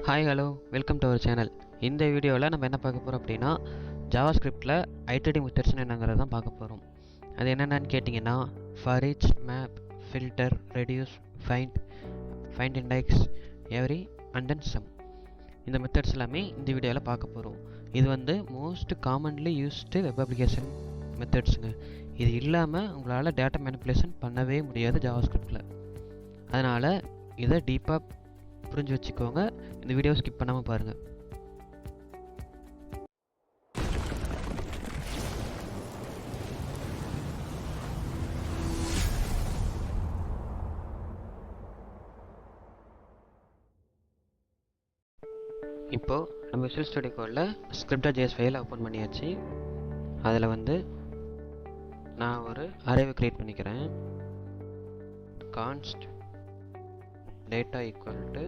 Hi hello welcome to our channel. இந்த வீடியோவில் நம்ம என்ன பார்க்க போகிறோம் அப்படின்னா, ஜாவாஸ்கிரிப்டில் ஐடிடி மெத்தட்ஸ் என்னங்கிறத தான் பார்க்க போகிறோம். அது என்னென்னு கேட்டிங்கன்னா, for each, map, filter, reduce, find index, every and then sum. இந்த மெத்தட்ஸ் எல்லாமே இந்த வீடியோவில் பார்க்க போகிறோம். இது வந்து most commonly used web application மெத்தட்ஸுங்க. இது இல்லாமல் உங்களால் டேட்டா மேனிப்புலேஷன் பண்ணவே முடியாது ஜாவாஸ்கிரிப்டில். அதனால் இதை டீப்பாக புரிஞ்சு வச்சுக்கோங்க. இந்த வீடியோ ஸ்கிப் பண்ணாமல் பாருங்கள். இப்போது நம்ம விஷுவல் ஸ்டுடியோ கோடில் script.js ஃபைலை ஓப்பன் பண்ணியாச்சு. அதில் வந்து நான் ஒரு அரேவை க்ரியேட் பண்ணிக்கிறேன். கான்ஸ்ட் டேட்டா ஈக்குவல் டு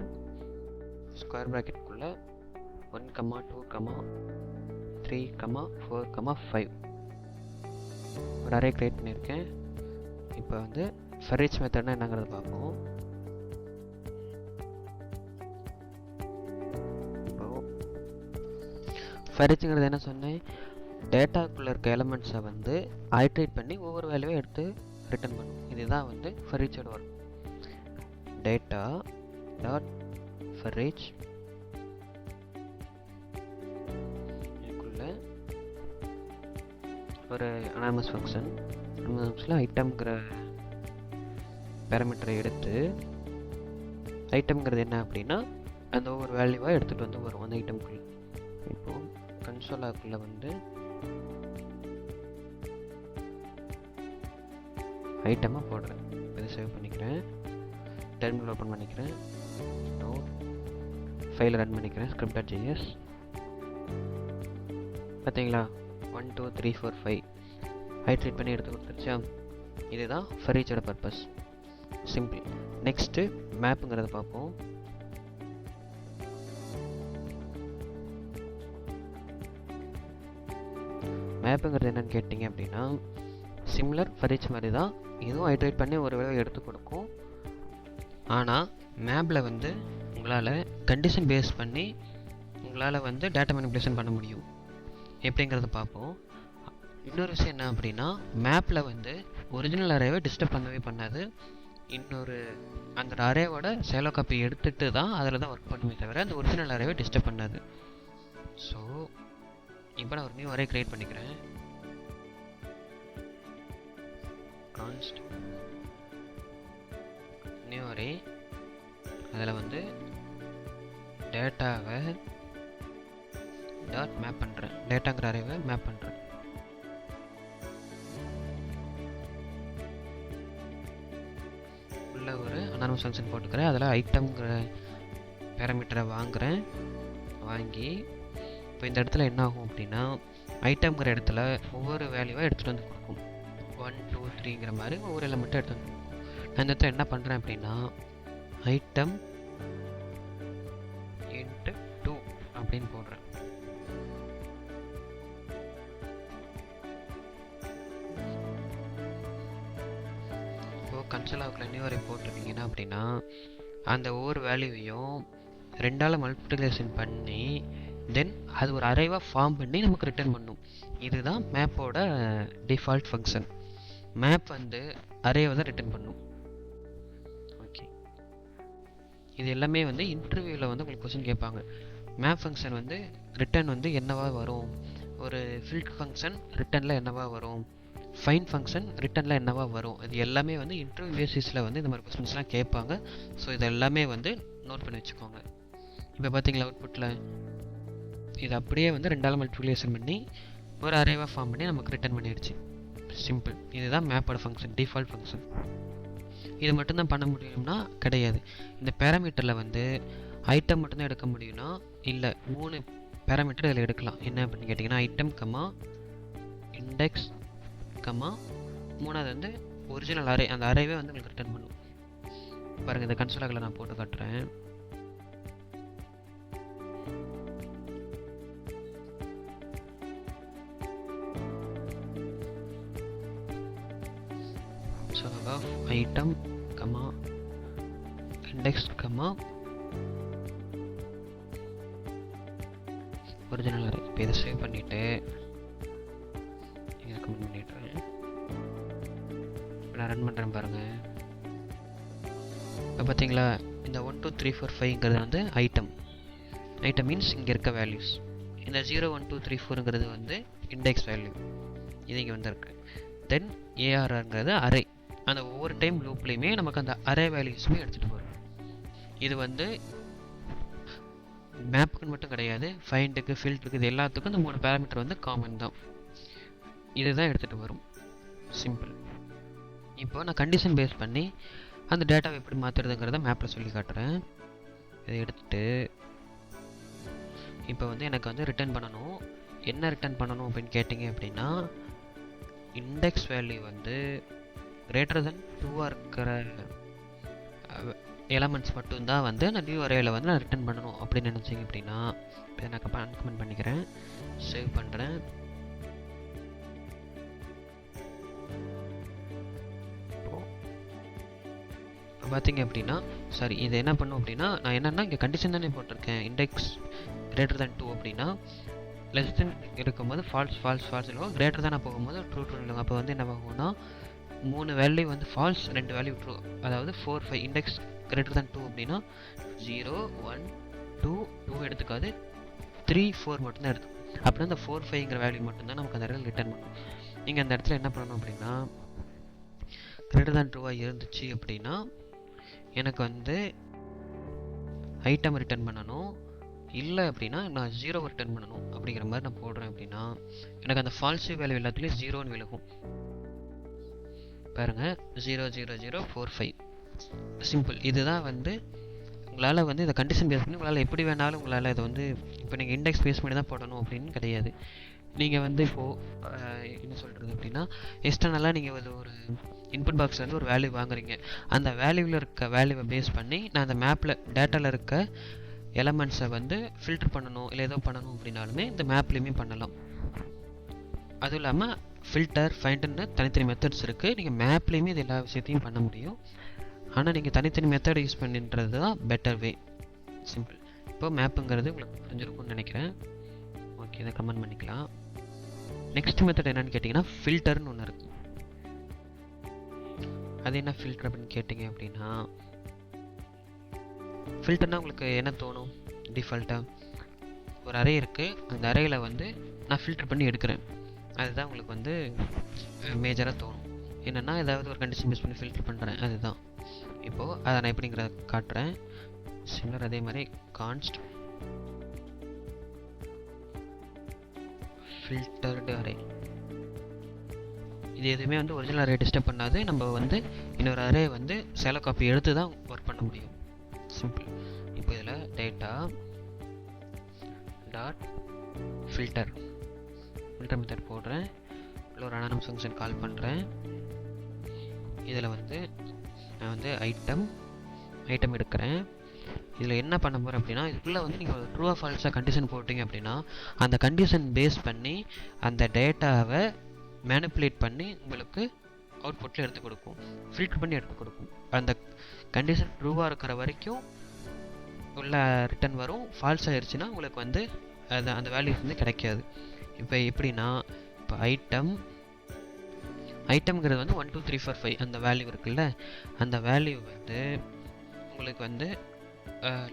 ஸ்கொயர் ப்ராக்கெட்டுக்குள்ளே 1, 2, 3, 4, 5 ஒரு அரே க்ரியேட் பண்ணியிருக்கேன். இப்போ வந்து ஃபார் ஈச் மெத்தட்னா என்னங்கிறத பார்ப்போம். இப்போது ஃபார் ஈச்ங்கிறது என்ன சொன்னேன், டேட்டாக்குள்ளே இருக்க எலமெண்ட்ஸை வந்து ஐட்ரேட் பண்ணி ஒவ்வொரு வேல்யூவை எடுத்து ரிட்டர்ன் பண்ணும். இதுதான் வந்து ஃபார் ஈச்சோட work. Data dot for each இதுக்குள்ள ஒரு அனானமஸ் ஃபங்க்ஷன், அனானமஸில் ஐட்டம்ங்கிற பேராமீட்டரை எடுத்து, ஐட்டம்ங்கிறது என்ன அப்படின்னா அந்த ஒவ்வொரு வேல்யூவாக எடுத்துகிட்டு வந்து வரும் அந்த ஐட்டம்குள்ளே. இப்போது கன்சோலாக்குள்ளே வந்து ஐட்டமாக போடுறேன். இதை சேவ் பண்ணிக்கிறேன், டெர்மினல் ஓப்பன் பண்ணிக்கிறேன், ஃபைலை ரன் பண்ணிக்கிறேன். script.js பார்த்தீங்களா, 1, 2, 3, 4, 5 ஹைட்ரேட் பண்ணி எடுத்து கொடுத்துருச்சா. இதுதான் ஃபார் ஈச்சோட பர்பஸ். சிம்பிள். நெக்ஸ்ட்டு மேப்புங்கிறத பார்ப்போம். மேப்புங்கிறது என்னென்னு கேட்டிங்க அப்படின்னா, சிமிலர் ஃபார் ஈச் மாதிரி தான் இதுவும் ஹைட்ரேட் பண்ணி ஒரு வேலை எடுத்து கொடுக்கும். ஆனால் மேப்பில் வந்து உங்களால் கண்டிஷன் பேஸ் பண்ணி உங்களால் வந்து டேட்டா மேனிப்புலேஷன் பண்ண முடியும். எப்படிங்கிறத பார்ப்போம். இன்னொரு விஷயம் என்ன அப்படின்னா, மேப்பில் வந்து ஒரிஜினல் அரேவை டிஸ்டர்ப் பண்ணவே பண்ணாது. இன்னொரு அந்த அரேவோட சேலோ காப்பி எடுத்துகிட்டு தான் அதில் தான் ஒர்க் பண்ணுமே தவிர அந்த ஒரிஜினல் அரேவை டிஸ்டர்ப் பண்ணாது. ஸோ இப்போ நான் ஒரு நியூ அரே க்ரியேட் பண்ணிக்கிறேன். கான்ஸ்ட் நியூ அரே, அதில் வந்து டேட்டாவை டாட் மேப் பண்ணுறேன், டேட்டாங்கிற அரேவை மேப் பண்ணுறேன். உள்ள ஒரு அனானமஸ் ஃபங்க்ஷன் போட்டுக்கிறேன். அதில் ஐட்டம்ங்கிற பேராமீட்டரை வாங்கி இப்போ இந்த இடத்துல என்ன ஆகும் அப்படின்னா, ஐட்டம்ங்கிற இடத்துல ஒவ்வொரு வேல்யூவாக எடுத்துகிட்டு வந்து கொடுக்கும். 1, 2, 3ங்கிற மாதிரி ஒவ்வொரு எலமெண்ட்டும் எடுத்து வந்து கொடுக்கும். நான் இந்த இடத்துல என்ன பண்ணுறேன் அப்படின்னா, ஐட்டம் இன்ட்டு 2 அப்படின்னு போடுறேன். இப்போ கன்சோலாவுக்குள்ள நியூ அரே போட்டிருக்கீங்கன்னா அப்படின்னா, அந்த ஒவ்வொரு வேல்யூவையும் 2ஆல் மல்டிப்ளிகேஷன் பண்ணி தென் அது ஒரு அரேவாக ஃபார்ம் பண்ணி நமக்கு ரிட்டர்ன் பண்ணும். இதுதான் மேப்போட டிஃபால்ட் ஃபங்க்ஷன். மேப் வந்து அரேவை தான் ரிட்டர்ன் பண்ணும். ஓகே, இது எல்லாமே வந்து இன்டர்வியூவில் வந்து உங்களுக்கு கொஸ்டின் கேட்பாங்க. மேப் ஃபங்க்ஷன் வந்து ரிட்டர்ன் வந்து என்னவா வரும், ஒரு ஃபில்ட் ஃபங்க்ஷன் ரிட்டர்னில் என்னவா வரும், ஃபைண்ட் ஃபங்க்ஷன் ரிட்டர்னில் என்னவா வரும், இது எல்லாமே வந்து இன்டர்வியூ பேசிஸில் வந்து இந்த மாதிரி கொஸ்டின்ஸ்லாம் கேட்பாங்க. ஸோ இது எல்லாமே வந்து நோட் பண்ணி வச்சுக்கோங்க. இப்போ பார்த்தீங்களா அவுட்புட்டில் இது அப்படியே வந்து 2ஆல் மல்டிப்ளிகேஷன் பண்ணி ஒரு அரேவாக ஃபார்ம் பண்ணி நமக்கு ரிட்டர்ன் பண்ணிடுச்சு. சிம்பிள். இதுதான் மேப்போட ஃபங்க்ஷன், டிஃபால்ட் ஃபங்க்ஷன். இது மட்டும்தான் பண்ண முடியும்னா கிடையாது. இந்த பேராமீட்டரில் வந்து ஐட்டம் மட்டும்தான் எடுக்க முடியும்னா இல்லை, 3 பேராமீட்டர் இதில் எடுக்கலாம். என்ன அப்படின்னு கேட்டிங்கன்னா, ஐட்டம் கமா இண்டெக்ஸ் கமா 3வது வந்து ஒரிஜினல் அரே, அந்த அரேவே வந்து உங்களுக்கு ரிட்டர்ன் பண்ணும். பாருங்கள், இந்த கன்சோலாக்கில் நான் போட்டு காட்டுறேன். So item comma index comma original array. இப்போ இதை சேவ் பண்ணிவிட்டு இங்கே கமெண்ட் பண்ணிடுறேன். நான் ரன் பண்ணுறேன் பாருங்கள். இப்போ பார்த்தீங்களா, இந்த 1 2 3 4 5ங்கிறது வந்து ஐட்டம் மீன்ஸ் இங்கே இருக்க வேல்யூஸ். இந்த 0 1 2 3 4ங்கிறது வந்து இண்டெக்ஸ் வேல்யூ, இது இங்கே வந்துருக்கு. தென் ஏஆர்ஆருங்கிறது அரே. அந்த ஒவ்வொரு டைம் லூப்லேயுமே நமக்கு அந்த அரே வேல்யூஸுமே எடுத்துகிட்டு வரும். இது வந்து மேப்புக்கு மட்டும் கிடையாது, ஃபைண்டுக்கு, ஃபில்டருக்கு, இது எல்லாத்துக்கும் இந்த 3 பேராமீட்டர் வந்து காமன் தான். இதுதான் எடுத்துகிட்டு வரும். சிம்பிள். இப்போ நான் கண்டிஷன் பேஸ் பண்ணி அந்த டேட்டாவை எப்படி மாற்றுறதுங்கிறத மேப்பில் சொல்லி காட்டுறேன். இதை எடுத்துகிட்டு இப்போ வந்து எனக்கு வந்து ரிட்டர்ன் பண்ணணும். என்ன ரிட்டர்ன் பண்ணணும் அப்படின்னு கேட்டிங்க அப்படின்னா, இண்டெக்ஸ் வேல்யூ வந்து கிரேட்டர் தென் 2 இருக்கிற எலமெண்ட்ஸ் மட்டும்தான் வந்து நான் நியூ அரேயில் வந்து நான் ரிட்டர்ன் பண்ணணும் அப்படின்னு நினச்சிங்க அப்படின்னா, இதை நான் அன்கமெண்ட் பண்ணிக்கிறேன், சேவ் பண்ணுறேன். பார்த்தீங்க அப்படின்னா சாரி, இது என்ன பண்ணும் அப்படின்னா, நான் என்னென்னா இங்கே கண்டிஷன் தானே போட்டிருக்கேன். இண்டெக்ஸ் கிரேட்டர் தேன் 2 அப்படின்னா லெஸ் தென் இருக்கும்போது ஃபால்ஸ் இருக்கும். கிரேட்டர் தானே போகும்போது ட்ரூ இருக்கும். அப்போ வந்து என்ன ஆகும்னா 3 வேல்யூ வந்து ஃபால்ஸ், 2 வேல்யூ ட்ரூ. அதாவது 4 5 இண்டெக்ஸ் கிரேட்டர் தேன் 2 அப்படின்னா 0 1 2 எடுத்துக்காது, 3 4 மட்டும்தான் எடுத்துக்கும். அப்படின்னா அந்த 4 5ங்கிற வேல்யூ மட்டும்தான் நமக்கு அந்த இடத்துல ரிட்டர்ன் பண்ணும். நீங்கள் அந்த இடத்துல என்ன பண்ணணும் அப்படின்னா, கிரேட்டர் தேன் 2 இருந்துச்சு அப்படின்னா எனக்கு வந்து ஐட்டம் ரிட்டர்ன் பண்ணணும். இல்லை அப்படின்னா நான் 0 ரிட்டர்ன் பண்ணணும். அப்படிங்கிற மாதிரி நான் போடுறேன் அப்படின்னா எனக்கு அந்த ஃபால்ஸிவ் வேல்யூ எல்லாத்துலேயும் 0ன்னு விலகும். பாருங்கள், 0 0 0 4 5. சிம்பிள். இதுதான் வந்து உங்களால் வந்து இதை கண்டிஷன் பேஸ் பண்ணி உங்களால் எப்படி வேணாலும் உங்களால் இதை வந்து இப்போ நீங்கள் இண்டெக்ஸ் பேஸ் பண்ணி தான் போடணும் அப்படின்னு கிடையாது. நீங்கள் வந்து இப்போது என்ன சொல்கிறது அப்படின்னா, எக்ஸ்டர்னலாக நீங்கள் ஒரு இன்புட் பாக்ஸ்லேருந்து ஒரு வேல்யூ வாங்குறீங்க. அந்த வேல்யூவில் இருக்க வேல்யூவை பேஸ் பண்ணி நான் அந்த மேப்பில் டேட்டாவில் இருக்க எலமெண்ட்ஸை வந்து ஃபில்டர் பண்ணணும், இல்லை ஏதோ பண்ணணும் அப்படின்னாலுமே இந்த மேப்லேயுமே பண்ணலாம். அதுவும் இல்லாமல் ஃபில்டர், ஃபைண்டுன்னு தனித்தனி மெத்தட்ஸ் இருக்குது. நீங்கள் மேப்லேயுமே இது எல்லா விஷயத்தையும் பண்ண முடியும். ஆனால் நீங்கள் தனித்தனி மெத்தட் யூஸ் பண்ணின்றது தான் பெட்டர் வே. சிம்பிள். இப்போ மேப்புங்கிறது உங்களுக்கு புரிஞ்சிருக்கும்னு நினைக்கிறேன். ஓகே, இதை கமெண்ட் பண்ணிக்கலாம். நெக்ஸ்ட் மெத்தட் என்னன்னு கேட்டிங்கன்னா, ஃபில்டர்னு ஒன்று இருக்குது. அது என்ன ஃபில்டர் அப்படின்னு கேட்டிங்க அப்படின்னா, ஃபில்டர்னால் உங்களுக்கு என்ன தோணும்? டிஃபால்ட்டாக ஒரு அரே இருக்குது, அந்த அறையில் வந்து நான் ஃபில்டர் பண்ணி எடுக்கிறேன். அதுதான் உங்களுக்கு வந்து மேஜராக தோணும். என்னென்னா ஏதாவது ஒரு கண்டிஷன் பேஸ் பண்ணி ஃபில்டர் பண்ணுறேன், அதுதான். இப்போது அதை நான் எப்படிங்கிறத காட்டுறேன். சிமிலர் அதே மாதிரி கான்ஸ்ட் ஃபில்டர்டு அரே. இது எதுவுமே வந்து ஒரிஜினல் அரே டிஸ்டர்ப் பண்ணாது. நம்ம வந்து இன்னொரு அரே வந்து சேல காப்பி எடுத்து தான் ஒர்க் பண்ண முடியும். சிம்பிள். இப்போ இதில் டேட்டா டாட் ஃபில்டர் மெத்தட் போடுறேன். இல்லை ஒரு அனானிமஸ் ஃபங்க்ஷன் கால் பண்ணுறேன். இதில் வந்து நான் வந்து ஐட்டம் எடுக்கிறேன். இதில் என்ன பண்ண போகிறேன் அப்படின்னா, இதுக்குள்ளே வந்து நீங்கள் ட்ரூ ஃபால்ஸாக கண்டிஷன் போட்டிங்க அப்படின்னா அந்த கண்டிஷன் பேஸ் பண்ணி அந்த டேட்டாவை மேனிப்புலேட் பண்ணி உங்களுக்கு அவுட்புட்டில் எடுத்து கொடுக்கும், ஃபில்டர் பண்ணி எடுத்து கொடுக்கும். அந்த கண்டிஷன் ட்ரூவாக இருக்கிற வரைக்கும் உள்ள ரிட்டன் வரும். ஃபால்ஸ் ஆயிடுச்சுன்னா உங்களுக்கு வந்து அது அந்த வேல்யூஸ் வந்து கிடைக்காது. இப்போ எப்படின்னா, இப்போ ஐட்டம்ங்கிறது வந்து 1 2 3 4 5 அந்த வேல்யூ இருக்குல்ல, அந்த வேல்யூ வந்து உங்களுக்கு வந்து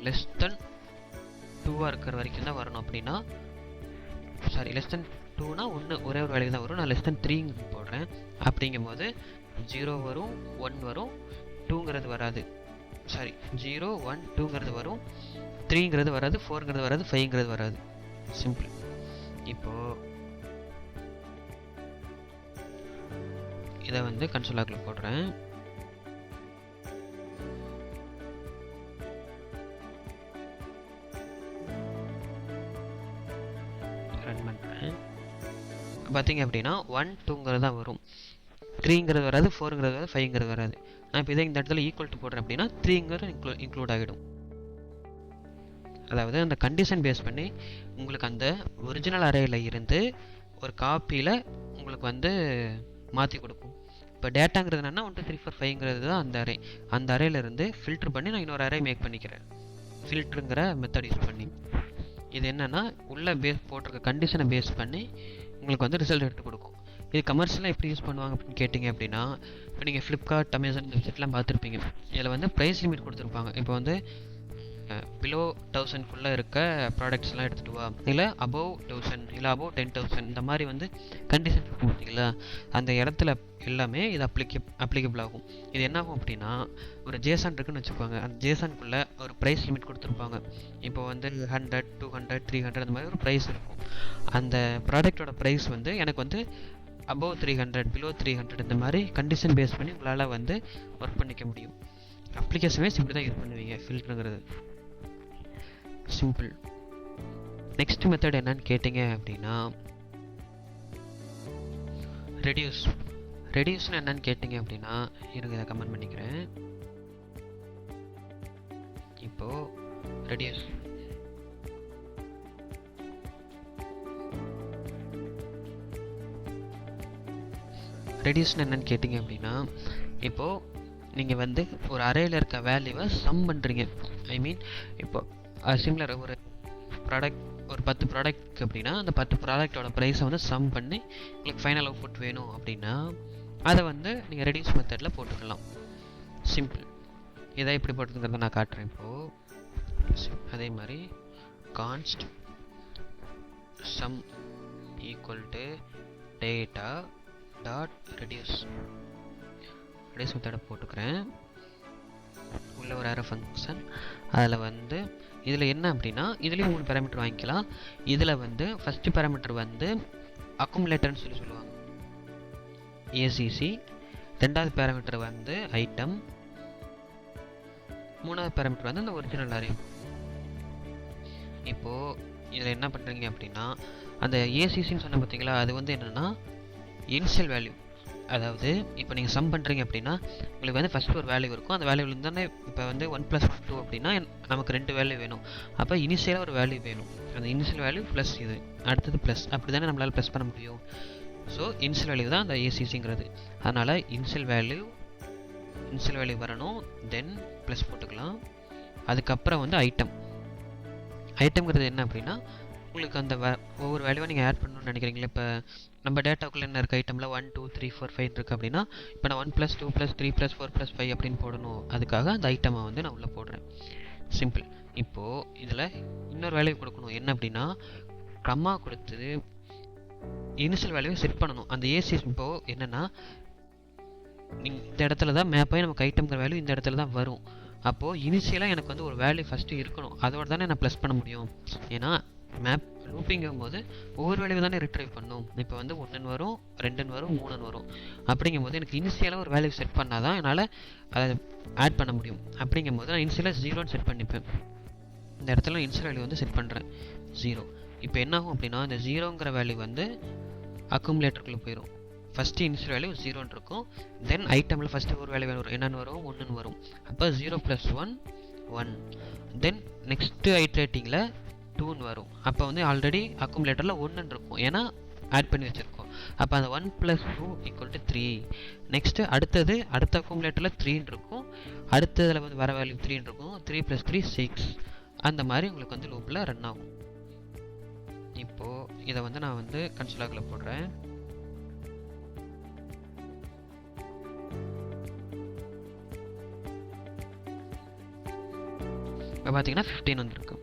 லெஸ் தென் 2 இருக்கிற வரைக்கும் தான் வரணும். அப்படின்னா சாரி, லெஸ் தென் 2னா ஒரே ஒரு வேல்யூ தான் வரும். நான் லெஸ் தென் 3 போடுறேன். அப்படிங்கும்போது 0 வரும், 1 வரும், 2ங்கிறது வராது. சாரி, 0 1 2ங்கிறது வரும், 3ங்கிறது வராது, 4ங்கிறது வராது, 5ங்கிறது வராது. சிம்பிள். இப்போது இதை வந்து கன்சோல் லாக்ல போடுறேன். ரன் பண்ணுறேன். பார்த்தீங்க அப்படின்னா 1 2ங்கிறது தான் வரும், 3ங்கிறது வராது, 4ங்கிறது வராது, 5ங்கிறது வராது. நான் இப்போ இதை இந்த இடத்துல ஈக்குவல் டு போடுறேன் அப்படின்னா 3ங்கிறது இன்க்ளூட் ஆகிடும். அதாவது அந்த கண்டிஷன் பேஸ் பண்ணி உங்களுக்கு அந்த ஒரிஜினல் அரேயில் இருந்து ஒரு காப்பியில் உங்களுக்கு வந்து மாற்றி கொடுக்கும். இப்போ டேட்டாங்கிறது என்னென்னா 1 2 3 4 5ங்கிறது தான் அந்த அரே. அந்த அரேலேருந்து ஃபில்டர் பண்ணி நான் இன்னொரு அரே மேக் பண்ணிக்கிறேன், ஃபில்டருங்கிற மெத்தட் யூஸ் பண்ணி. இது என்னென்னா உள்ள பேஸ் போட்டிருக்க கண்டிஷனை பேஸ் பண்ணி உங்களுக்கு வந்து ரிசல்ட் எடுத்து கொடுக்கும். இது கமர்ஷியலாக எப்படி யூஸ் பண்ணுவாங்க அப்படின்னு கேட்டிங்க அப்படின்னா, இப்போ நீங்கள் ஃப்ளிப்கார்ட், அமேசான் வெப்சைட்லாம் பார்த்துருப்பீங்க. இதில் வந்து ப்ரைஸ் லிமிட் கொடுத்துருப்பாங்க. இப்போ வந்து பிலோ 1000 இருக்க ப்ராடக்ட்ஸ்லாம் எடுத்துகிட்டு வா, இல்லை அபவ் 1000 இல்லை அபவ் 10,000 இந்த மாதிரி வந்து கண்டிஷன் இருக்கும் பார்த்தீங்களா, அந்த இடத்துல எல்லாமே இது அப்ளிகபிள் ஆகும். இது என்ன ஆகும் அப்படின்னா, ஒரு ஜேசான் இருக்குன்னு வச்சுக்கோங்க. அந்த ஜேசானுக்குள்ளே ஒரு ப்ரைஸ் லிமிட் கொடுத்துருப்பாங்க. இப்போ வந்து 100, 200, 300 அந்த மாதிரி ஒரு ப்ரைஸ் இருக்கும். அந்த ப்ராடக்டோட ப்ரைஸ் வந்து எனக்கு வந்து அபவ் 300, பிலோ 300 இந்த மாதிரி கண்டிஷன் பேஸ் பண்ணி உங்களால் வந்து ஒர்க் பண்ணிக்க முடியும். அப்ளிகேஷன் வைஸ் இப்படி தான் யூஸ் பண்ணுவீங்க ஃபில்டருங்கிறது. சிம்பிள். நெக்ஸ்ட் மெத்தட் என்னன்னு கேட்டிங்க அப்படின்னா ரெடியூஸ்னு என்னன்னு கேட்டிங்க அப்படின்னா, இருங்க இதை கமெண்ட் பண்ணிக்கிறேன். இப்போ ரெடியூஸ்னு என்னன்னு கேட்டிங்க அப்படின்னா, இப்போது நீங்கள் வந்து ஒரு அரேயில் இருக்க வேல்யூவை சம் பண்ணுறீங்க. ஐ மீன் இப்போ சிமிலர் ஒரு ப்ராடக்ட், ஒரு 10 ப்ராடக்ட் அப்படின்னா அந்த 10 ப்ராடக்டோட ப்ரைஸை வந்து சம் பண்ணி உங்களுக்கு ஃபைனல் அவுட்புட் வேணும் அப்படின்னா அதை வந்து நீங்கள் ரெடியூஸ் மெத்தடில் போட்டுக்கலாம். சிம்பிள். இதை எப்படி போட்டுங்கிறத நான் காட்டுறேன் இப்போது. அதே மாதிரி const sum equal to data dot reduce மெத்தடை போட்டுக்கிறேன். உள்ள ஒரு அரே ஃபங்க்ஷன். அதில் வந்து இதில் என்ன அப்படின்னா, இதுலேயும் 3 பேராமீட்டர் வாங்கிக்கலாம். இதில் வந்து ஃபஸ்ட்டு பேராமீட்டர் வந்து அக்குமுலேட்டர்னு சொல்லுவாங்க, ஏசிசி. ரெண்டாவது பேராமீட்டர் வந்து ஐட்டம். மூணாவது பேராமீட்டர் வந்து இந்த ஒரிஜினல் அரே. இப்போது இதில் என்ன பண்ணுறீங்க அப்படின்னா, அந்த ஏசிசின்னு சொன்ன பார்த்தீங்களா, அது வந்து என்னென்னா இனிஷியல் வேல்யூ. அதாவது இப்போ நீங்கள் சம் பண்ணுறீங்க அப்படின்னா உங்களுக்கு வந்து ஃபஸ்ட்டு ஒரு வேல்யூ இருக்கும். அந்த வேல்யூவில் தானே இப்போ வந்து 1 + 2 அப்படின்னா நமக்கு 2 வேல்யூ வேணும். அப்போ இனிஷியலாக ஒரு வேல்யூ வேணும். அந்த இனிஷியல் வேல்யூ ப்ளஸ் இது, அடுத்தது ப்ளஸ், அப்படி தானே நம்மளால் ப்ளஸ் பண்ண முடியும். ஸோ இனிஷியல் வேல்யூ தான் அந்த ஏசிசிங்கிறது. அதனால் இனிஷியல் வேல்யூ வரணும். தென் ப்ளஸ் போட்டுக்கலாம். அதுக்கப்புறம் வந்து ஐட்டம்ங்கிறது என்ன அப்படின்னா, உங்களுக்கு அந்த ஒவ்வொரு வேல்யூவாக நீங்கள் ஆட் பண்ணணும்னு நினைக்கிறீங்களா. இப்போ நம்ம டேட்டாவுக்குள்ளே என்ன இருக்க ஐட்டமில் 1, 2, 3, 4, 5 இருக்குது அப்படின்னா, இப்போ நான் 1 + 2 + 3 + 4 + 5 அப்படின்னு போடணும். அதுக்காக அந்த ஐட்டமை வந்து நான் உள்ளே போடுறேன். சிம்பிள். இப்போது இதில் இன்னொரு வேல்யூ கொடுக்கணும். என்ன அப்படின்னா, கம்மா கொடுத்து இனிஷியல் வேல்யூவை செட் பண்ணணும். அந்த ஏசி இப்போது என்னென்னா, இந்த இடத்துல தான் மேப்பாகி நமக்கு ஐட்டம்ங்கிற வேல்யூ இந்த இடத்துல தான் வரும். அப்போது இனிஷியலாக எனக்கு வந்து ஒரு வேல்யூ ஃபஸ்ட்டு இருக்கணும். அதோட தானே நான் ப்ளஸ் பண்ண முடியும். ஏன்னா மேப் லூப்பிங்கும் போது ஒவ்வொரு வேல்யூ தானே ரிட்ரைவ் பண்ணும். இப்போ வந்து 1 வரும், 2 வரும், 3 வரும். அப்படிங்கும்போது எனக்கு இனிஷியலாக ஒரு வேல்யூ செட் பண்ணால் தான் என்னால் அதை ஆட் பண்ண முடியும். அப்படிங்கும்போது நான் இனிஷியலாக 0ன்னு செட் பண்ணிப்பேன். இந்த இடத்துல இனிஷியல் வேல்யூ வந்து செட் பண்ணுறேன் 0. இப்போ என்ன ஆகும் அப்படின்னா, இந்த 0ங்கிற வேல்யூ வந்து அக்குமுலேட்டருக்குள்ளே போயிடும். ஃபஸ்ட்டு இனிஷியல் வேல்யூ 0ன்னு இருக்கும். தென் ஐட்டமில் ஃபஸ்ட்டு ஒரு வேல்யூ வரும், என்னென்னு வரும், 1ன்னு வரும். அப்போ 0 + 1 1. தென் நெக்ஸ்ட்டு ஐட்ரேட்டிங்கில் 2ன்னு வரும். அப்போ வந்து ஆல்ரெடி அக்குமுலேட்டரில் 1ன்னு இருக்கும், ஏன்னா ஆட் பண்ணி வச்சுருக்கோம். அப்போ அந்த 1 + 2 = 3. நெக்ஸ்ட்டு அடுத்த அக்குமுலேட்டரில் 3ன்னு இருக்கும். அடுத்ததில் வந்து வர வேல்யூ 3ன்னு இருக்கும். 3 + 3 6. அந்த மாதிரி உங்களுக்கு வந்து லூப்பில் ரன் ஆகும். இப்போது இதை வந்து நான் வந்து கன்சோலாகில் போடுறேன். இப்போ பார்த்தீங்கன்னா 15 வந்துருக்கு.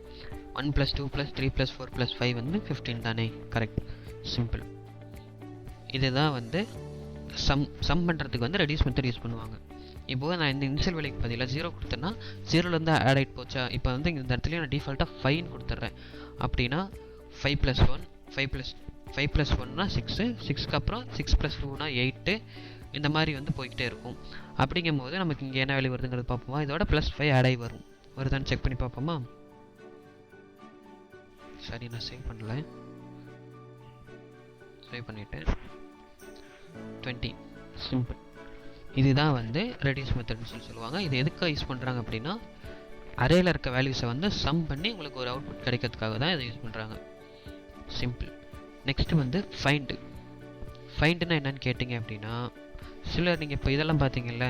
1 + 2 + 3 + 4 + 5 வந்து 15 தானே. கரெக்ட். சிம்பிள். இதுதான் வந்து சம் பண்ணுறதுக்கு வந்து ரெடியூஸ் மெத்தட் யூஸ் பண்ணுவாங்க. இப்போது நான் இந்த இனிஷியல் வேல்யூக்கு பதிலாக 0 கொடுத்தேன்னா 0லேருந்து ஆட் ஆகிட்டு போச்சா. இப்போ வந்து இந்த இடத்துலையும் நான் டிஃபால்ட்டாக 5ன்னு கொடுத்துட்றேன். அப்படின்னா 5 + 1 5 + 1னா 6, 6க்கு அப்புறம் 6 + 2னா 8. இந்த மாதிரி வந்து போய்கிட்டே இருக்கும். அப்படிங்கும் போது நமக்கு இங்கே என்ன வேல்யூ வருதுங்கிறது பார்ப்போமா. இதோட +5 ஆட் ஆகி வரும். வருதான்னு செக் பண்ணி பார்ப்போமா. சரி, நான் சேவ் பண்ணல. சேவ் பண்ணிவிட்டேன். 20. சிம்பிள். இதுதான் வந்து ரெடியூஸ் மெத்தட்னு சொல்லுவாங்க. இது எதுக்காக யூஸ் பண்ணுறாங்க அப்படின்னா, அரேயில் இருக்க வேல்யூஸை வந்து சம் பண்ணி உங்களுக்கு ஒரு அவுட்புட் கிடைக்கிறதுக்காக தான் இதை யூஸ் பண்ணுறாங்க. சிம்பிள். நெக்ஸ்ட்டு வந்து ஃபைண்டுனா என்னன்னு கேட்டிங்க அப்படின்னா, சில நீங்கள் இப்போ இதெல்லாம் பார்த்தீங்கல்ல,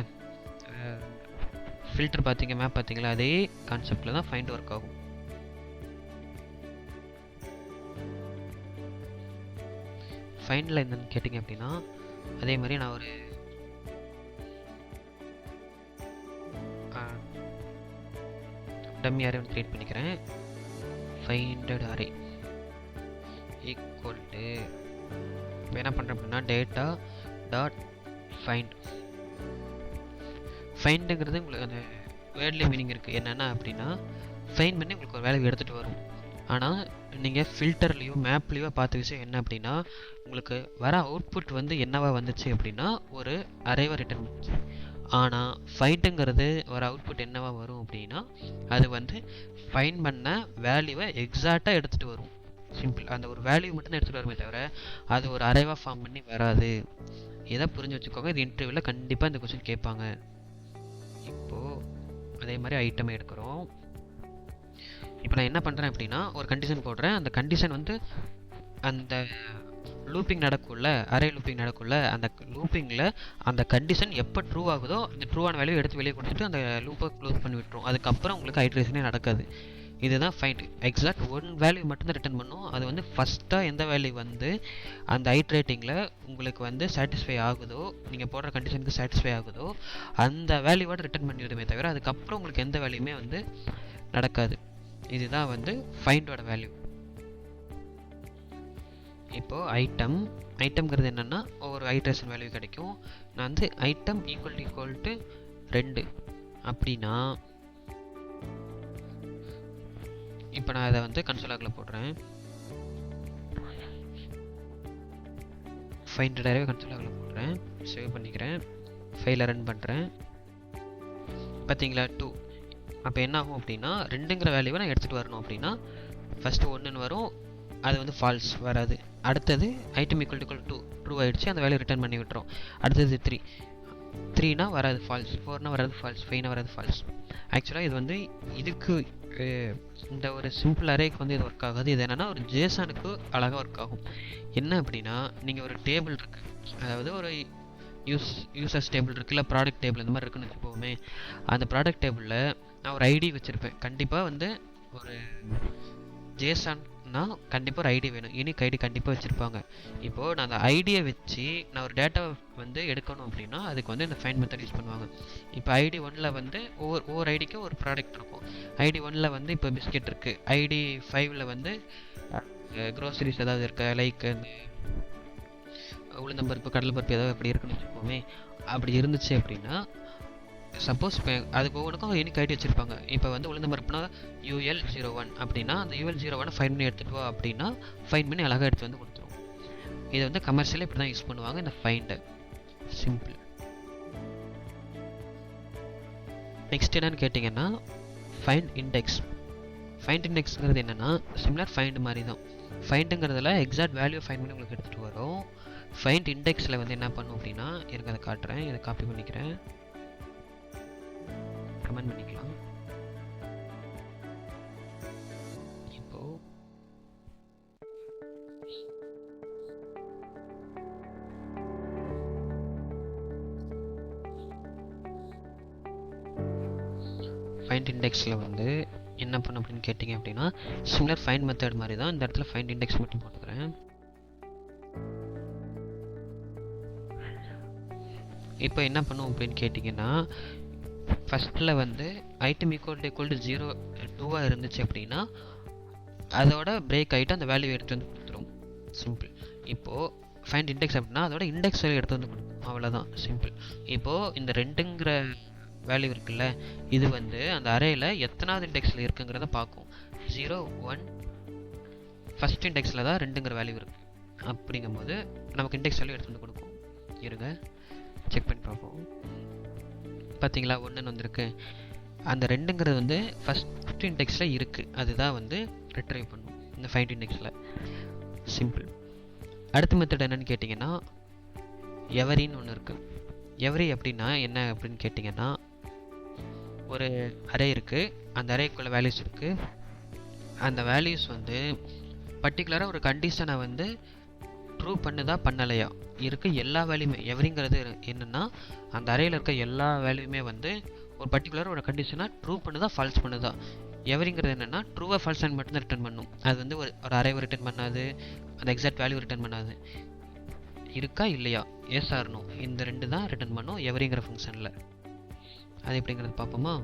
ஃபில்டர் பார்த்தீங்க, மேப் பார்த்தீங்களா, அதே கான்செப்டில் தான் ஃபைண்ட் ஒர்க் ஆகும். ஃபைண்டில் என்னன்னு கேட்டிங்க அப்படின்னா, அதே மாதிரி நான் ஒரு டம்மி அரே வந்து க்ரியேட் பண்ணிக்கிறேன். ஃபைண்டட் அரே ஈக்குவல் டு இப்போ என்ன பண்ணுறேன் அப்படின்னா டேட்டா டாட் ஃபைண்ட். ஃபைண்டுங்கிறது உங்களுக்கு அந்த வேர்ட்லேயே மீனிங் இருக்குது. என்னென்னா அப்படின்னா ஃபைண்ட் பண்ணி உங்களுக்கு ஒரு வேல்யூ எடுத்துகிட்டு வரும். ஆனால் நீங்கள் ஃபில்டர்லேயோ மேப்லேயோ பார்த்த விஷயம் என்ன அப்படின்னா, உங்களுக்கு வர அவுட்புட் வந்து என்னவா வந்துச்சு அப்படின்னா ஒரு அரேவை ரிட்டர்ன் பண்ணுச்சு. ஆனால் ஃபைண்டுங்கிறது வர அவுட்புட் என்னவா வரும் அப்படின்னா, அது வந்து ஃபைண்ட் பண்ண வேல்யூவை எக்ஸாக்டாக எடுத்துகிட்டு வரும். சிம்பிள். அந்த ஒரு வேல்யூ மட்டும்தான் எடுத்துகிட்டு வருமே தவிர அது ஒரு அரேவாக ஃபார்ம் பண்ணி வராது. இதை புரிஞ்சு வச்சுக்கோங்க. இது இன்டர்வியூவில் கண்டிப்பாக இந்த கொஸ்டின் கேட்பாங்க. இப்போது அதே மாதிரி ஐட்டம் எடுக்கிறோம். இப்போ நான் என்ன பண்ணுறேன் அப்படின்னா ஒரு கண்டிஷன் போடுறேன். அந்த கண்டிஷன் வந்து அந்த லூப்பிங் நடக்குள்ள, அரே லூப்பிங் நடக்குள்ள, அந்த லூப்பிங்கில் அந்த கண்டிஷன் எப்போ ட்ரூ ஆகுதோ அந்த ட்ரூவான வேல்யூ எடுத்து வெளியே கொடுத்துட்டு அந்த லூப்பை க்ளோஸ் பண்ணி விட்டுரும். அதுக்கப்புறம் உங்களுக்கு ஐட்ரேஷனே நடக்காது. இதுதான் ஃபைண்ட். எக்ஸாக்ட் ஒன் வேல்யூ மட்டும்தான் ரிட்டர்ன் பண்ணும். அது வந்து ஃபஸ்ட்டாக எந்த வேல்யூ வந்து அந்த ஐட்ரேட்டிங்கில் உங்களுக்கு வந்து சாட்டிஸ்ஃபை ஆகுதோ, நீங்கள் போடுற கண்டிஷனுக்கு சாட்டிஸ்ஃபை ஆகுதோ அந்த வேல்யூவோட ரிட்டர்ன் பண்ணிவிடுமே தவிர அதுக்கப்புறம் உங்களுக்கு எந்த வேல்யூமே வந்து நடக்காது. இதுதான் வந்து ஃபைண்டோட வேல்யூ. இப்போது ஐட்டம்ங்கிறது என்னென்னா ஒவ்வொரு ஐட்ரேஷன் வேல்யூ கிடைக்கும். நான் வந்து ஐட்டம் ஈக்குவல் டு 2 அப்படின்னா இப்போ நான் அதை வந்து கன்சோலாகில் போடுறேன். ஃபைண்டட் அரேவை கன்சோலாகில் போடுறேன். சேவ் பண்ணிக்கிறேன். ஃபைலை ரன் பண்ணுறேன். பார்த்தீங்களா 2. அப்போ என்ன ஆகும் அப்படின்னா 2ங்கிற வேல்யூவை நான் எடுத்துகிட்டு வரணும் அப்படின்னா ஃபஸ்ட்டு 1ன்னு வரும். அது வந்து ஃபால்ஸ் வராது. அடுத்தது ஐட்டம் ஈக்குவல் டு 2 ட்ரூ ஆகிடுச்சு. அந்த வேல்யூ ரிட்டர்ன் பண்ணி விட்டுரும். அடுத்தது 3னா வராது ஃபால்ஸ், 4னா வராது ஃபால்ஸ், 5னா வராது ஃபால்ஸ். ஆக்சுவலாக இது வந்து இதுக்கு இந்த ஒரு சிம்பிள் அரேக்கு வந்து இது ஒர்க் ஆகாது. இது என்னென்னா ஒரு ஜேசனுக்கு அழகாக ஒர்க் ஆகும். என்ன அப்படின்னா நீங்கள் ஒரு டேபிள் இருக்குது, அதாவது ஒரு யூசர்ஸ் டேபிள் இருக்குது, இல்லை ப்ராடக்ட் டேபிள் இந்த மாதிரி இருக்குன்னு வச்சுப்போமே. அந்த ப்ராடக்ட் டேபிளில் நான் ஒரு ஐடி வச்சுருப்பேன். கண்டிப்பாக வந்து ஒரு ஜேசன்னா கண்டிப்பாக ஒரு ஐடி வேணும். யூனிக் ஐடி கண்டிப்பாக வச்சுருப்பாங்க. இப்போது நான் அந்த ஐடியை வச்சு நான் ஒரு டேட்டாவை வந்து எடுக்கணும் அப்படின்னா அதுக்கு வந்து இந்த ஃபைண்ட் மெத்தட் யூஸ் பண்ணுவாங்க. இப்போ ஐடி 1ல் வந்து ஒவ்வொரு ஐடிக்கும் ஒரு ப்ராடக்ட் இருக்கும். ஐடி 1ல் வந்து இப்போ பிஸ்கெட் இருக்குது. ஐடி 5ல் வந்து க்ரோசரிஸ் ஏதாவது இருக்கா, லைக் இந்த உளுந்தம்பருப்பு, கடலைப்பருப்பு ஏதாவது அப்படி இருக்குன்னு வச்சுக்கோமே. அப்படி இருந்துச்சு அப்படின்னா சப்போஸ் இப்போ அதுக்கு ஒவ்வொன்றுக்கும் யூனிக் ஐடி வச்சுருப்பாங்க. இப்போ வந்து உளுந்தம்பருப்புனா UL01 அப்படின்னா அந்த UL01 ஃபைண்ட் பண்ணி எடுத்துகிட்டு வா அப்படின்னா ஃபைண்ட் பண்ணி அழகாக எடுத்து வந்து கொடுத்துரும். இதை வந்து கமர்ஷியலாக இப்படி தான் யூஸ் பண்ணுவாங்க இந்த ஃபைண்டை. சிம்பிள். நெக்ஸ்ட் என்னன்னு கேட்டிங்கன்னா ஃபைண்ட் இண்டெக்ஸ். ஃபைண்ட் இண்டெக்ஸ்ங்கிறது என்னென்னா சிமிலர் ஃபைண்ட் மாதிரி தான். ஃபைண்டுங்கிறதுல எக்ஸாக்ட் வேல்யூ ஃபைண்ட் பண்ணி உங்களுக்கு எடுத்துகிட்டு வரும். ஃபைண்ட் இண்டெக்ஸில் வந்து என்ன பண்ணும் அப்படின்னா எனக்கு அதை காட்டுறேன். இதை காப்பி பண்ணிக்கிறேன், கமெண்ட் பண்ணிக்கலாம். இப்போ ஃபைண்ட் இண்டெக்ஸில் வந்து என்ன பண்ணும் அப்படின்னு கேட்டிங்க அப்படின்னா சிமிலர் ஃபைண்ட் மெத்தட் மாதிரி தான். இந்த இடத்துல ஃபைண்ட் இண்டெக்ஸ் மட்டும் போட்டுக்கிறேன். இப்போ என்ன பண்ணும் அப்படின்னு கேட்டிங்கன்னா ஃபஸ்ட்டில் வந்து ஐட்டம் ஈக்குவல் டு 0 2 இருந்துச்சு அப்படின்னா அதோட பிரேக் ஆகிட்டு அந்த வேல்யூ எடுத்து வந்து கொடுத்துரும். சிம்பிள். இப்போது ஃபைண்ட் இண்டெக்ஸ் அப்படின்னா அதோட இண்டெக்ஸ் வேல்யூ எடுத்து வந்து கொடுக்கும். அவ்வளோதான், சிம்பிள். இப்போது இந்த 2ங்கிற வேல்யூ இருக்குல்ல, இது வந்து அந்த அரேயில் எத்தனாவது இண்டெக்ஸில் இருக்குங்கிறத பார்க்கும். 0 1 ஃபஸ்ட் இண்டெக்ஸில் தான் 2ங்கிற வேல்யூ இருக்குது. அப்படிங்கும்போது நமக்கு இண்டெக்ஸ் வேல்யூ எடுத்து வந்து கொடுக்கும். இருங்க செக் பண்ணி பார்ப்போம். பார்த்தீங்களா 1ன்னு வந்திருக்கு. அந்த 2ங்கிறது வந்து ஃபஸ்ட் இண்டெக்ஸில் இருக்குது. அதுதான் வந்து ரிட்ரைவ் பண்ணும் இந்த ஃபைண்ட் இண்டெக்ஸில். சிம்பிள். அடுத்த மெத்தட் என்னன்னு கேட்டிங்கன்னா எவரின்னு ஒன்று இருக்குது. எவரி அப்படின்னா என்ன அப்படின்னு கேட்டிங்கன்னா ஒரு அரே இருக்குது, அந்த அரேக்குள்ள வேல்யூஸ் இருக்குது. அந்த வேல்யூஸ் வந்து பர்டிகுலராக ஒரு கண்டிஷனை வந்து ட்ரூ பண்ணுதா பண்ணலையா இருக்க எல்லா வேல்யூமே. எவரிங்கிறது என்னென்னா அந்த அரேயில் இருக்க எல்லா வேல்யூமே வந்து ஒரு பர்டிகுலராக ஒரு கண்டிஷனாக ட்ரூ பண்ணுதா ஃபால்ஸ் பண்ணுதா. எவரிங்கிறது என்னென்னா ட்ரூவாக ஃபால்ஸ் மட்டும்தான் ரிட்டர்ன் பண்ணும். அது வந்து ஒரு அரேவை ரிட்டர்ன் பண்ணாது, அந்த எக்ஸாக்ட் வேல்யூ ரிட்டர்ன் பண்ணாது. இருக்கா இல்லையா, எஸ் ஆர் நோ, இந்த ரெண்டு தான் ரிட்டர்ன் பண்ணும் எவரிங்கிற ஃபங்க்ஷனில். அது எப்படிங்கிறது பார்ப்போமா?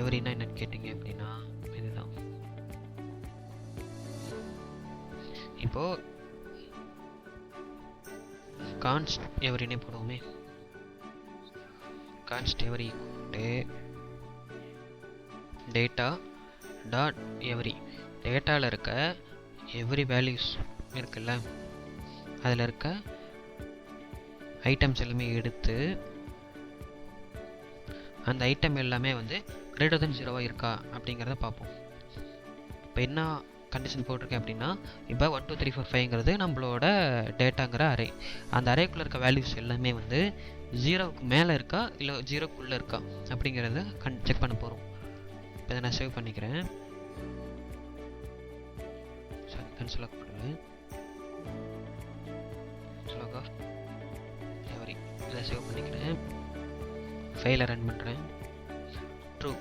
எவரினா என்னன்னு கேட்டிங்க அப்படின்னா இதுதான். இப்போது கான்ஸ்ட் எவரினே போடுவோமே. கான்ஸ்ட் எவரி டேட்டா டாட் எவரி. டேட்டாவில் இருக்க எவரி வேல்யூஸ் இருக்குல்ல, அதில் இருக்க ஐட்டம்ஸ் எல்லாமே எடுத்து அந்த ஐட்டம் எல்லாமே வந்து கிரேட்டர் தென் 0 இருக்கா அப்படிங்கிறத பார்ப்போம். இப்போ என்ன கண்டிஷன் போட்டிருக்கேன் அப்படின்னா, இப்போ 1 2 3 4 5ங்கிறது நம்மளோட டேட்டாங்கிற அரே. அந்த அரேக்குள்ளே இருக்க வேல்யூஸ் எல்லாமே வந்து 0க்கு மேலே இருக்கா இல்லை 0க்குள்ளே இருக்கா அப்படிங்கிறத செக் பண்ண போகிறோம். இப்போ இதை நான் சேவ் பண்ணிக்கிறேன். கன்சோல் ஆஃப் பண்ணுறேன். கன்சோல் ஆஃப் எவரி இதை சேவ் பண்ணிக்கிறேன். ஃபைலை ரன் பண்ணுறேன். ட்ரூ,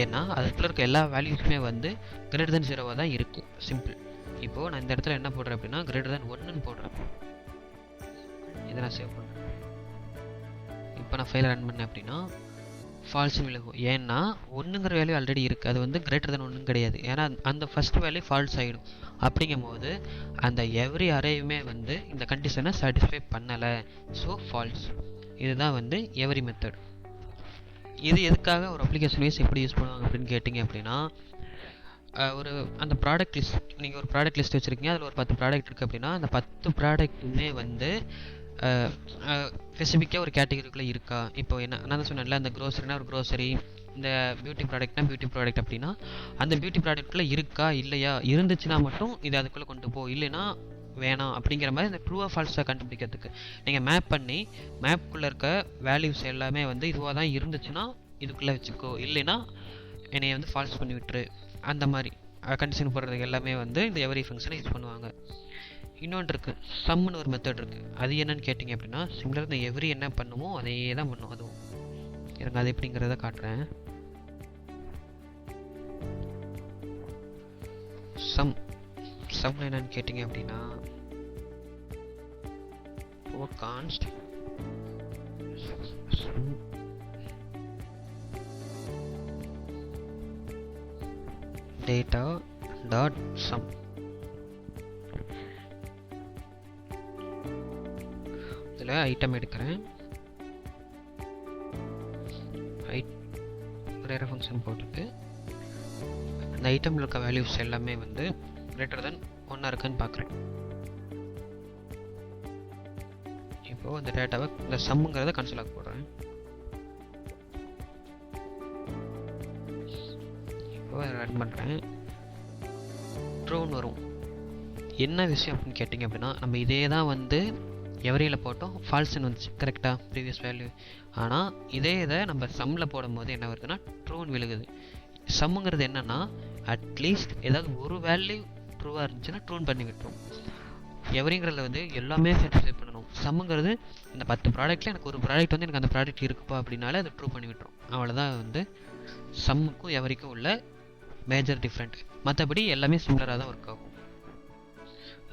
ஏன்னா அதுக்குள்ள இருக்க எல்லா வேல்யூஸுமே வந்து கிரேட்டர் தென் 0 தான் இருக்குது. சிம்பிள். இப்போது நான் இந்த இடத்துல என்ன போடுறேன் அப்படின்னா கிரேட்டர் தென் 1ன்னு போடுறேன். இதை நான் சேவ் பண்ணுறேன். இப்போ நான் ஃபைலை ரன் பண்ணேன் அப்படின்னா ஃபால்ஸ் விழுகும். ஏன்னா 1ங்கிற வேல்யூ ஆல்ரெடி இருக்குது, அது வந்து கிரேட்டர் தென் 1 கிடையாது. ஏன்னா அந்த ஃபஸ்ட் வேல்யூ ஃபால்ஸ் ஆகிடும். அப்படிங்கும் போது அந்த எவ்ரி அரேயுமே வந்து இந்த கண்டிஷனை சாட்டிஸ்ஃபை பண்ணலை, ஸோ ஃபால்ஸ். இதுதான் வந்து எவரி மெத்தட். இது எதுக்காக ஒரு அப்ளிகேஷன் வைஸ் எப்படி யூஸ் பண்ணுவாங்க அப்படின்னு கேட்டிங்க அப்படின்னா, ஒரு அந்த ப்ராடக்ட் லிஸ்ட், நீங்கள் ஒரு ப்ராடக்ட் லிஸ்ட் வச்சுருக்கீங்க, அதில் ஒரு 10 ப்ராடக்ட் இருக்குது அப்படின்னா அந்த 10 ப்ராடக்ட்டுமே வந்து ஸ்பெசிஃபிக்காக ஒரு கேட்டகரிக்குள்ளே இருக்கா. இப்போ என்ன நான் தான் சொன்னேன்ல, அந்த க்ரோசரினா ஒரு க்ரோசரி, இந்த பியூட்டி ப்ராடக்ட்னா பியூட்டி ப்ராடக்ட் அப்படின்னா அந்த பியூட்டி ப்ராடக்ட்குள்ளே இருக்கா இல்லையா, இருந்துச்சுன்னா மட்டும் இது அதுக்குள்ளே கொண்டு போ, இல்லைன்னா வேணாம் அப்படிங்கிற மாதிரி இந்த ட்ரூவாக ஃபால்ஸாக கண்டுபிடிக்கிறதுக்கு நீங்கள் மேப் பண்ணி மேப்குள்ளே இருக்க வேல்யூஸ் எல்லாமே வந்து இதுவாக தான் இருந்துச்சுன்னா இதுக்குள்ளே வச்சுக்கோ, இல்லைன்னா என்னை வந்து ஃபால்ஸ் பண்ணி விட்டுரு, அந்த மாதிரி கண்டிஷன் போடுறதுக்கு எல்லாமே வந்து இந்த எவரி ஃபங்க்ஷனை யூஸ் பண்ணுவாங்க. இன்னொன்று இருக்குது, சம்னு ஒரு மெத்தட் இருக்குது. அது என்னன்னு கேட்டிங்க அப்படின்னா சிமிலர் இந்த எவரி என்ன பண்ணுமோ அதே தான் பண்ணும் அதுவும். எனக்கு அது எப்படிங்கிறத காட்டுறேன். சம் என்னன்னு கேட்டிங்க அப்படின்னா கான்ஸ்ட் டேட்டா டாட் சம். இதில் ஐட்டம் எடுக்கிறேன். வேறு ஃபங்க்ஷன் போட்டுட்டு அந்த ஐட்டமில் இருக்க வேல்யூஸ் எல்லாமே வந்து கிரேட்டர் தென் 1 இருக்குன்னு பார்க்குறேன். இப்போது அந்த டேட்டாவை இந்த சம்முங்கிறத கன்சோலாக போடுறேன். இப்போ ரன் பண்ணுறேன். ட்ரூன்னு வரும். என்ன விஷயம் அப்படின்னு கேட்டிங்க அப்படின்னா நம்ம இதே தான் வந்து எவரியில் போட்டோம், ஃபால்ஸ்ன்னு வந்துச்சு கரெக்டாக ப்ரீவியஸ் வேல்யூ. ஆனால் இதே இதை நம்ம சம்மில் போடும்போது என்ன வருதுன்னா ட்ரூன்னு விழுகுது. சம்முங்கிறது என்னென்னா அட்லீஸ்ட் ஏதாவது ஒரு வேல்யூ ட்ரூவாக இருந்துச்சுன்னா ட்ரூன் பண்ணி விட்டுரும். எவரிங்கிறதுல வந்து எல்லாமே சாட்டிஸ்ஃபை பண்ணணும். சம்முங்கிறது இந்த 10 ப்ராடக்ட்டில் எனக்கு ஒரு ப்ராடக்ட் வந்து எனக்கு அந்த ப்ராடக்ட் இருக்குப்பா அப்படின்னாலே அதை ட்ரூ பண்ணி விட்டுரும். அவ்வளோதான் வந்து சம்முக்கும் எவரிக்கும் உள்ள மேஜர் டிஃப்ரெண்ட். மற்றபடி எல்லாமே சிமிலராக தான் ஒர்க் ஆகும்.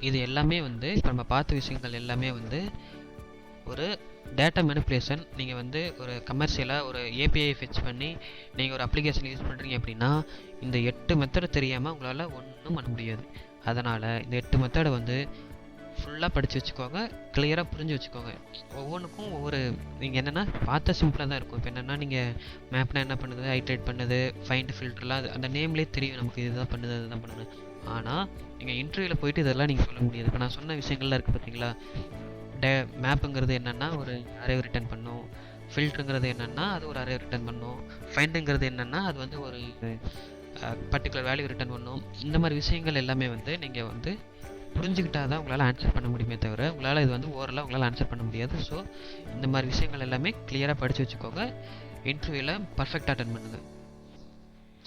இது எல்லாமே வந்து இப்போ நம்ம பார்த்த விஷயங்கள் எல்லாமே வந்து ஒரு டேட்டா மேனிப்புலேஷன். நீங்கள் வந்து ஒரு கமர்ஷியலாக ஒரு ஏபிஐ ஃபெச் பண்ணி நீங்கள் ஒரு அப்ளிகேஷன் யூஸ் பண்ணுறீங்க அப்படின்னா இந்த 8 மெத்தடை தெரியாமல் உங்களால் ஒன்றும் பண்ண முடியாது. அதனால் இந்த 8 மெத்தடை வந்து ஃபுல்லாக படித்து வச்சுக்கோங்க, கிளியராக புரிஞ்சு வச்சுக்கோங்க. ஒவ்வொன்றுக்கும் ஒவ்வொரு நீங்கள் என்னென்னா பார்த்தா சிம்பிளாக தான் இருக்கும். இப்போ என்னென்னா நீங்கள் மேப்னா என்ன பண்ணுது, ஐட்ரேட் பண்ணுது, ஃபைண்ட் ஃபில்டர்லாம் அது அந்த நேம்லேயே தெரியும் நமக்கு இதுதான் பண்ணுது அதுதான் பண்ணுது. ஆனால் நீங்கள் இன்டர்வியூவில் போயிட்டு இதெல்லாம் நீங்கள் சொல்ல முடியாது. இப்போ நான் சொன்ன விஷயங்கள்லாம் இருக்குது பார்த்தீங்களா, மேப்புங்கிறது என்னென்னா ஒரு அரே ரிட்டர்ன் பண்ணும், ஃபில்டருங்கிறது என்னென்னா அது ஒரு அரே ரிட்டர்ன் பண்ணும், ஃபைண்டுங்கிறது என்னென்னா அது வந்து ஒரு பர்டிகுலர் வேல்யூ ரிட்டர்ன் பண்ணும். இந்த மாதிரி விஷயங்கள் எல்லாமே வந்து நீங்கள் வந்து புரிஞ்சுக்கிட்டா தான் உங்களால் ஆன்சர் பண்ண முடியுமே தவிர உங்களால் இது வந்து ஓரளவு உங்களால் ஆன்சர் பண்ண முடியாது. ஸோ இந்த மாதிரி விஷயங்கள் எல்லாமே கிளியராக படித்து வச்சுக்கோங்க. இன்டர்வியூவில் பர்ஃபெக்டாக அட்டென்ட் பண்ணுங்கள்.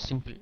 சிம்பிள்.